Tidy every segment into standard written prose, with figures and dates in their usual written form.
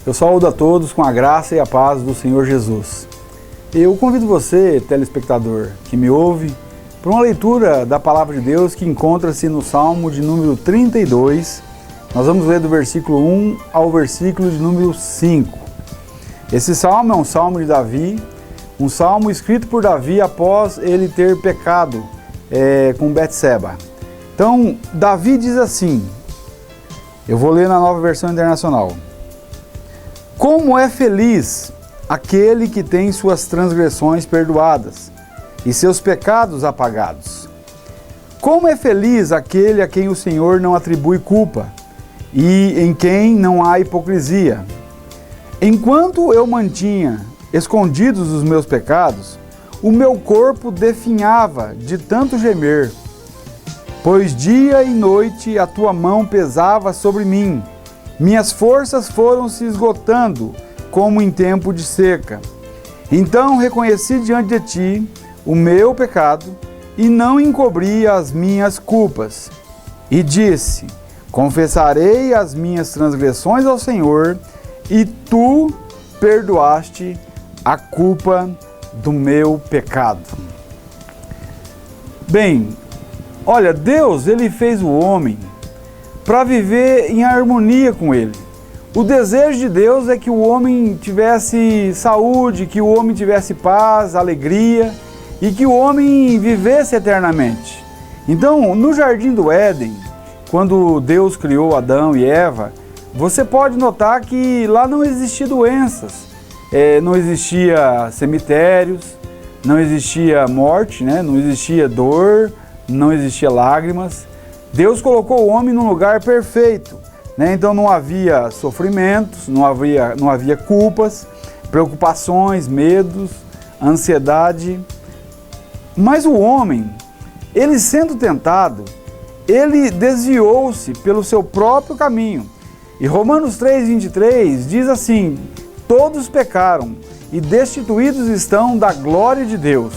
Eu saúdo a todos com a graça e a paz do Senhor Jesus. Eu convido você, telespectador, que me ouve, para uma leitura da Palavra de Deus que encontra-se no Salmo de número 32. Nós vamos ler do versículo 1 ao versículo de número 5. Esse salmo é um salmo de Davi, um salmo escrito por Davi após ele ter pecado com Betseba. Então, Davi diz assim, eu vou ler na Nova Versão Internacional. Como é feliz aquele que tem suas transgressões perdoadas e seus pecados apagados. Como é feliz aquele a quem o Senhor não atribui culpa e em quem não há hipocrisia. Enquanto eu mantinha escondidos os meus pecados, o meu corpo definhava de tanto gemer, pois dia e noite a tua mão pesava sobre mim. Minhas forças foram se esgotando como em tempo de seca. Então reconheci diante de ti o meu pecado e não encobri as minhas culpas. E disse, confessarei as minhas transgressões ao Senhor e tu perdoaste a culpa do meu pecado. Bem, olha, Deus, ele fez o homem para viver em harmonia com ele. O desejo de Deus é que o homem tivesse saúde, que o homem tivesse paz, alegria e que o homem vivesse eternamente. Então, no Jardim do Éden, quando Deus criou Adão e Eva, você pode notar que lá não existia doenças, não existia cemitérios, não existia morte, não existia dor, não existia lágrimas. Deus colocou o homem num lugar perfeito, então não havia sofrimentos, não havia culpas, preocupações, medos, ansiedade. Mas o homem, ele sendo tentado, ele desviou-se pelo seu próprio caminho. E Romanos 3:23 diz assim, todos pecaram e destituídos estão da glória de Deus.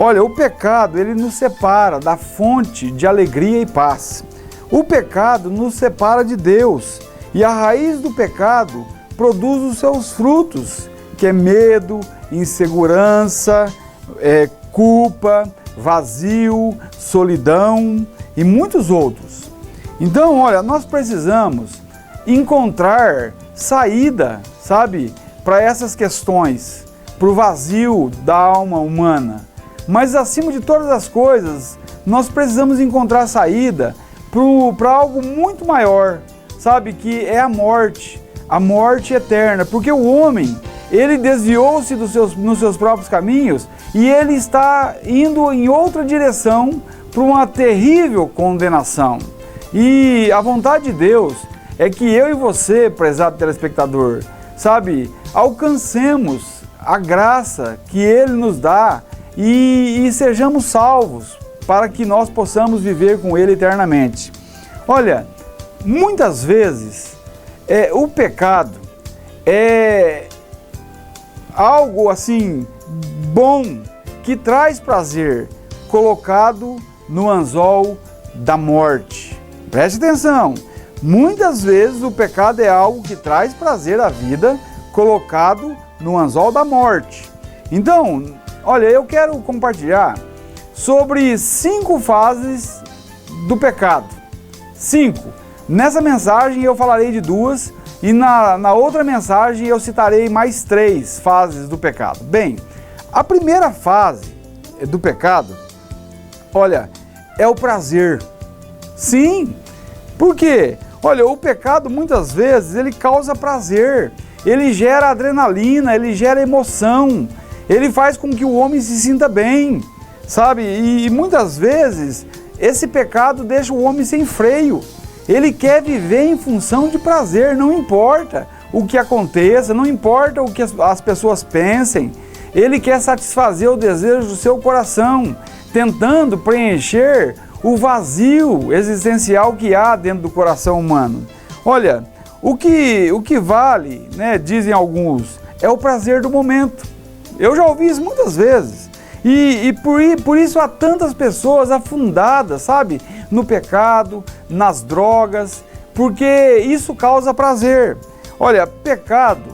Olha, o pecado, ele nos separa da fonte de alegria e paz. O pecado nos separa de Deus e a raiz do pecado produz os seus frutos, que é medo, insegurança, culpa, vazio, solidão e muitos outros. Então, olha, nós precisamos encontrar saída, para essas questões, para o vazio da alma humana. Mas acima de todas as coisas, nós precisamos encontrar saída para algo muito maior, que é a morte eterna, porque o homem, ele desviou-se nos seus próprios caminhos e ele está indo em outra direção para uma terrível condenação. E a vontade de Deus é que eu e você, prezado telespectador, alcancemos a graça que Ele nos dá e sejamos salvos para que nós possamos viver com Ele eternamente. Olha, muitas vezes o pecado é algo assim bom, que traz prazer, colocado no anzol da morte. Preste atenção, muitas vezes o pecado é algo que traz prazer à vida, colocado no anzol da morte. Então, olha, eu quero compartilhar sobre 5 fases do pecado. 5. Nessa mensagem eu falarei de 2 e na outra mensagem eu citarei mais 3 fases do pecado. Bem, a primeira fase do pecado, olha, é o prazer. Sim, por quê? Olha, o pecado muitas vezes ele causa prazer, ele gera adrenalina, ele gera emoção, ele faz com que o homem se sinta bem, E muitas vezes esse pecado deixa o homem sem freio. Ele quer viver em função de prazer, não importa o que aconteça, não importa o que as pessoas pensem. Ele quer satisfazer o desejo do seu coração, tentando preencher o vazio existencial que há dentro do coração humano. Olha, o que vale, dizem alguns, é o prazer do momento. Eu já ouvi isso muitas vezes. E por isso há tantas pessoas afundadas, no pecado, nas drogas, porque isso causa prazer. Olha, pecado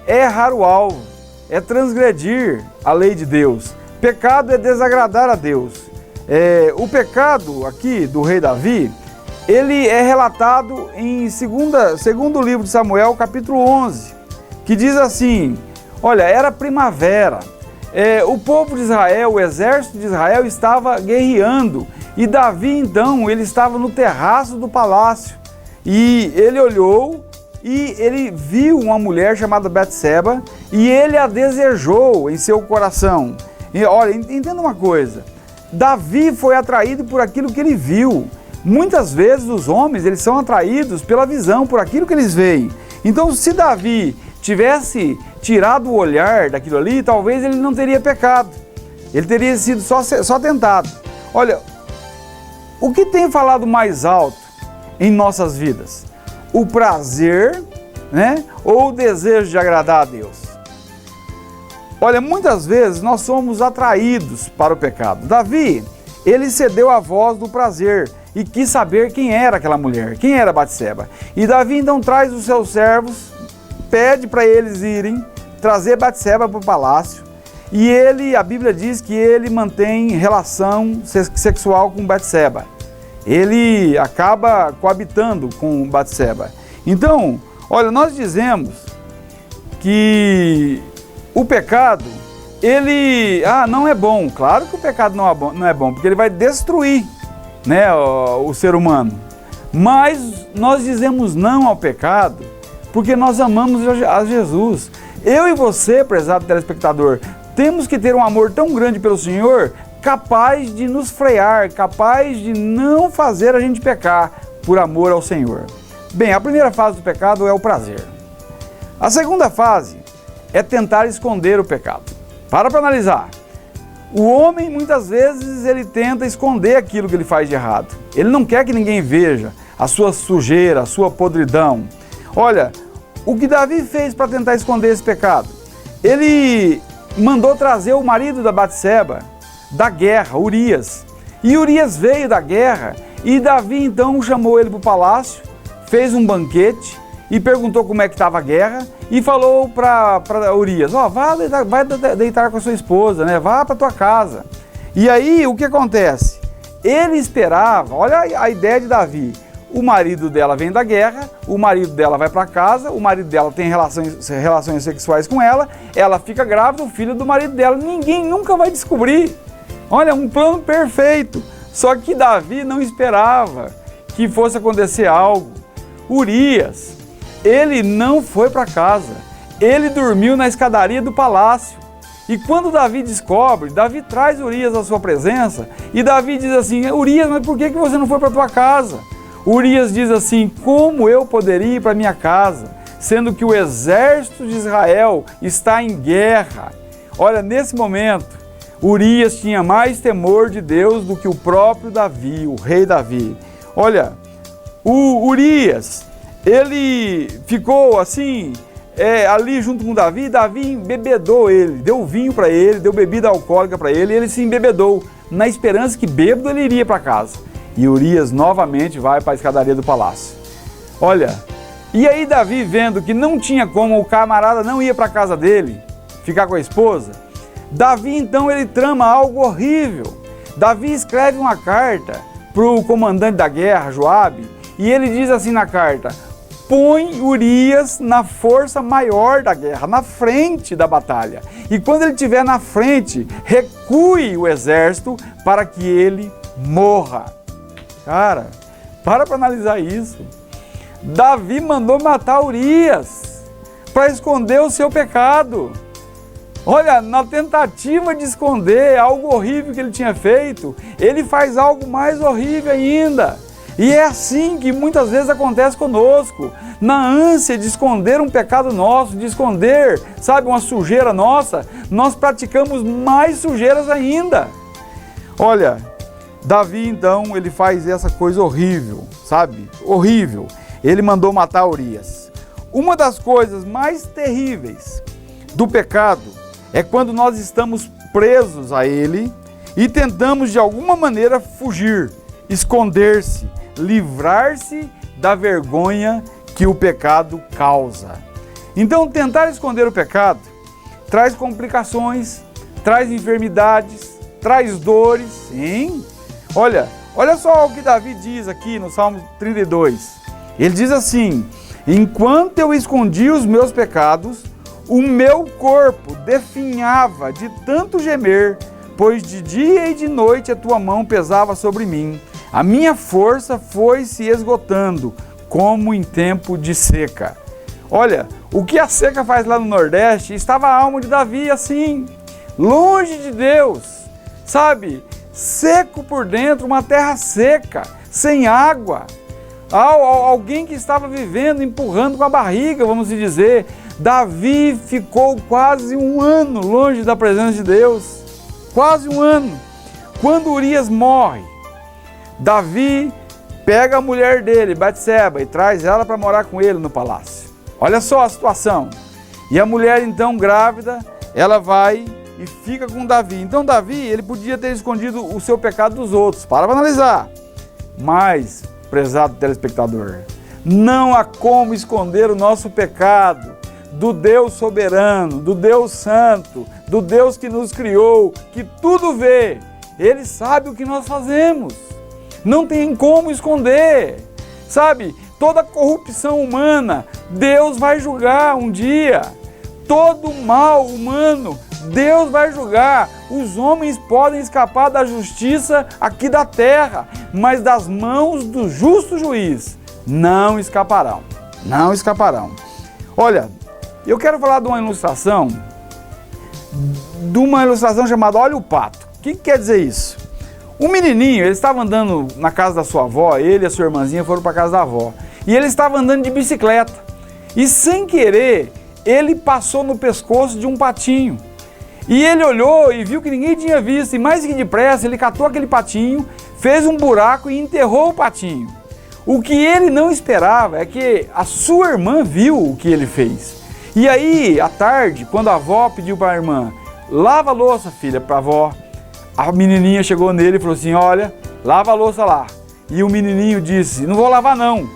é errar o alvo, é transgredir a lei de Deus. Pecado é desagradar a Deus. O pecado aqui do rei Davi, ele é relatado em segundo livro de Samuel, capítulo 11, que diz assim, olha, era primavera, o povo de Israel, o exército de Israel estava guerreando, e Davi então, ele estava no terraço do palácio, e ele olhou e ele viu uma mulher chamada Betseba, e ele a desejou em seu coração. E, olha, entenda uma coisa, Davi foi atraído por aquilo que ele viu. Muitas vezes os homens, eles são atraídos pela visão, por aquilo que eles veem. Então, se Davi tivesse tirado o olhar daquilo ali, talvez ele não teria pecado. Ele teria sido só tentado. Olha, o que tem falado mais alto em nossas vidas? O prazer, né? Ou o desejo de agradar a Deus? Olha, muitas vezes nós somos atraídos para o pecado. Davi, ele cedeu à voz do prazer e quis saber quem era aquela mulher, quem era Betseba. E Davi então traz os seus servos, pede para eles irem trazer Betseba para o palácio. E a Bíblia diz que ele mantém relação sexual com Betseba. Ele acaba coabitando com Betseba. Então, olha, nós dizemos que o pecado, ele não é bom. Claro que o pecado não é bom, porque ele vai destruir, né, o ser humano. Mas nós dizemos não ao pecado porque nós amamos a Jesus. Eu e você, prezado telespectador, temos que ter um amor tão grande pelo Senhor, capaz de nos frear, capaz de não fazer a gente pecar por amor ao Senhor. Bem, a primeira fase do pecado é o prazer. A segunda fase é tentar esconder o pecado. Para analisar. O homem, muitas vezes, ele tenta esconder aquilo que ele faz de errado. Ele não quer que ninguém veja a sua sujeira, a sua podridão. Olha, o que Davi fez para tentar esconder esse pecado? Ele mandou trazer o marido da Betseba da guerra, Urias. E Urias veio da guerra e Davi então chamou ele para o palácio, fez um banquete e perguntou como é que estava a guerra e falou para Urias, vai deitar com a sua esposa, né? Vá para tua casa. E aí o que acontece? Ele esperava, olha a ideia de Davi, o marido dela vem da guerra, o marido dela vai para casa, o marido dela tem relações sexuais com ela fica grávida, o filho do marido dela, ninguém nunca vai descobrir. Olha, um plano perfeito. Só que Davi não esperava que fosse acontecer algo. Urias, ele não foi para casa, ele dormiu na escadaria do palácio. E quando Davi descobre, Davi traz Urias à sua presença e Davi diz assim, Urias, mas por que você não foi para tua casa? Urias diz assim, como eu poderia ir para minha casa, sendo que o exército de Israel está em guerra? Olha, nesse momento, Urias tinha mais temor de Deus do que o próprio Davi, o rei Davi. Olha, o Urias, ele ficou assim, ali junto com Davi, Davi embebedou ele, deu vinho para ele, deu bebida alcoólica para ele, e ele se embebedou, na esperança que bêbado ele iria para casa. E Urias novamente vai para a escadaria do palácio. Olha, e aí Davi vendo que não tinha como, o camarada não ia para a casa dele, ficar com a esposa, Davi então ele trama algo horrível. Davi escreve uma carta para o comandante da guerra, Joabe, e ele diz assim na carta, põe Urias na força maior da guerra, na frente da batalha. E quando ele estiver na frente, recue o exército para que ele morra. Cara, para analisar isso. Davi mandou matar Urias para esconder o seu pecado. Olha, na tentativa de esconder algo horrível que ele tinha feito, ele faz algo mais horrível ainda. E é assim que muitas vezes acontece conosco. Na ânsia de esconder um pecado nosso, de esconder, sabe, uma sujeira nossa, nós praticamos mais sujeiras ainda. Olha, Davi então, ele faz essa coisa horrível, sabe? Horrível. Ele mandou matar Urias. Uma das coisas mais terríveis do pecado é quando nós estamos presos a ele e tentamos de alguma maneira fugir, esconder-se, livrar-se da vergonha que o pecado causa. Então, tentar esconder o pecado traz complicações, traz enfermidades, traz dores, sim. Olha só o que Davi diz aqui no Salmo 32. Ele diz assim: enquanto eu escondi os meus pecados, o meu corpo definhava de tanto gemer, pois de dia e de noite a tua mão pesava sobre mim. A minha força foi se esgotando, como em tempo de seca. Olha, o que a seca faz lá no Nordeste, estava a alma de Davi assim, longe de Deus, sabe? Seco por dentro, uma terra seca, sem água. Alguém que estava vivendo, empurrando com a barriga, vamos dizer. Davi ficou quase um ano longe da presença de Deus, quase um ano. Quando Urias morre, Davi pega a mulher dele, Batseba, e traz ela para morar com ele no palácio. Olha só a situação. E a mulher então grávida, ela vai e fica com Davi. Então Davi, ele podia ter escondido o seu pecado dos outros, para analisar. Mas, prezado telespectador, não há como esconder o nosso pecado do Deus soberano, do Deus santo, do Deus que nos criou, que tudo vê. Ele sabe o que nós fazemos. Não tem como esconder. Sabe, toda corrupção humana, Deus vai julgar um dia. Todo mal humano, Deus vai julgar. Os homens podem escapar da justiça aqui da terra, mas das mãos do justo juiz não escaparão. Não escaparão. Olha, eu quero falar de uma ilustração chamada Olha o Pato. O que quer dizer isso? Um menininho, ele estava andando na casa da sua avó, ele e a sua irmãzinha foram para a casa da avó. E ele estava andando de bicicleta. E sem querer, ele passou no pescoço de um patinho. E ele olhou e viu que ninguém tinha visto. E mais que depressa, ele catou aquele patinho, fez um buraco e enterrou o patinho. O que ele não esperava é que a sua irmã viu o que ele fez. E aí, à tarde, quando a avó pediu para a irmã, lava a louça, filha, para a avó, a menininha chegou nele e falou assim, olha, lava a louça lá. E o menininho disse, não vou lavar não.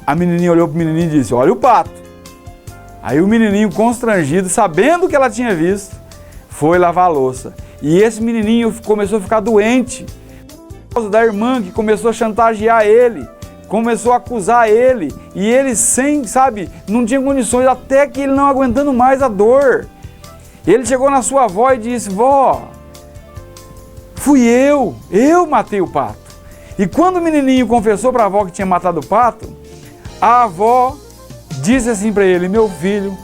A menininha olhou para o menininho e disse, olha o pato. Aí o menininho, constrangido, sabendo o que ela tinha visto, foi lavar a louça. E esse menininho começou a ficar doente, por causa da irmã que começou a chantagear ele, começou a acusar ele, e ele não tinha condições, até que ele não aguentando mais a dor. Ele chegou na sua avó e disse, vó, fui eu matei o pato. E quando o menininho confessou para a avó que tinha matado o pato, a avó disse assim para ele, meu filho,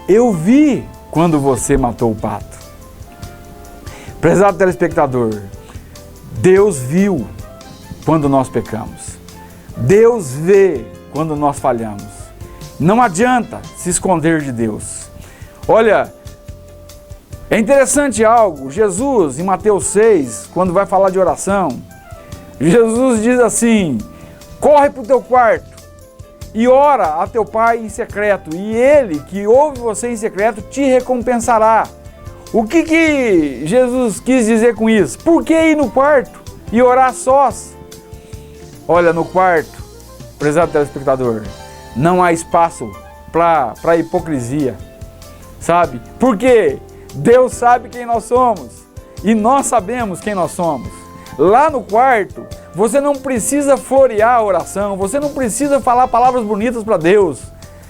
eu vi quando você matou o pato. Prezado telespectador, Deus viu quando nós pecamos. Deus vê quando nós falhamos. Não adianta se esconder de Deus. Olha, é interessante algo, Jesus em Mateus 6, quando vai falar de oração, Jesus diz assim, corre para o teu quarto e ora a teu pai em secreto, e ele que ouve você em secreto te recompensará. O que Jesus quis dizer com isso? Por que ir no quarto e orar sós? Olha, no quarto, prezado telespectador, não há espaço para hipocrisia, sabe? Porque Deus sabe quem nós somos e nós sabemos quem nós somos. Lá no quarto, você não precisa florear a oração, você não precisa falar palavras bonitas para Deus.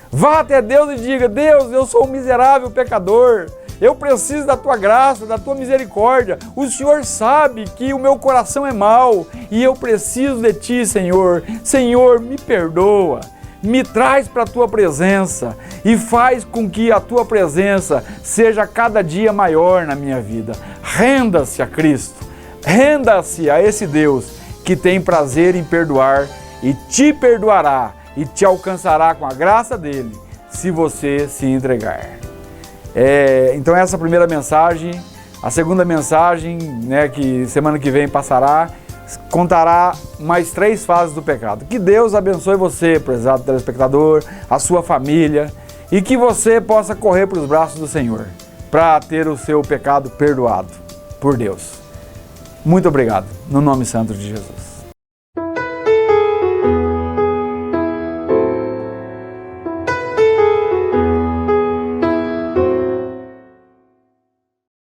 Vá até Deus e diga, Deus, eu sou um miserável pecador, eu preciso da tua graça, da tua misericórdia. O Senhor sabe que o meu coração é mau e eu preciso de ti, Senhor. Senhor, me perdoa, me traz para a tua presença e faz com que a tua presença seja cada dia maior na minha vida. Renda-se a Cristo, renda-se a esse Deus que tem prazer em perdoar e te perdoará e te alcançará com a graça dele se você se entregar. Então essa é a primeira mensagem. A segunda mensagem, que semana que vem passará, contará mais 3 fases do pecado. Que Deus abençoe você, prezado telespectador, a sua família, e que você possa correr para os braços do Senhor, para ter o seu pecado perdoado por Deus. Muito obrigado, no nome santo de Jesus.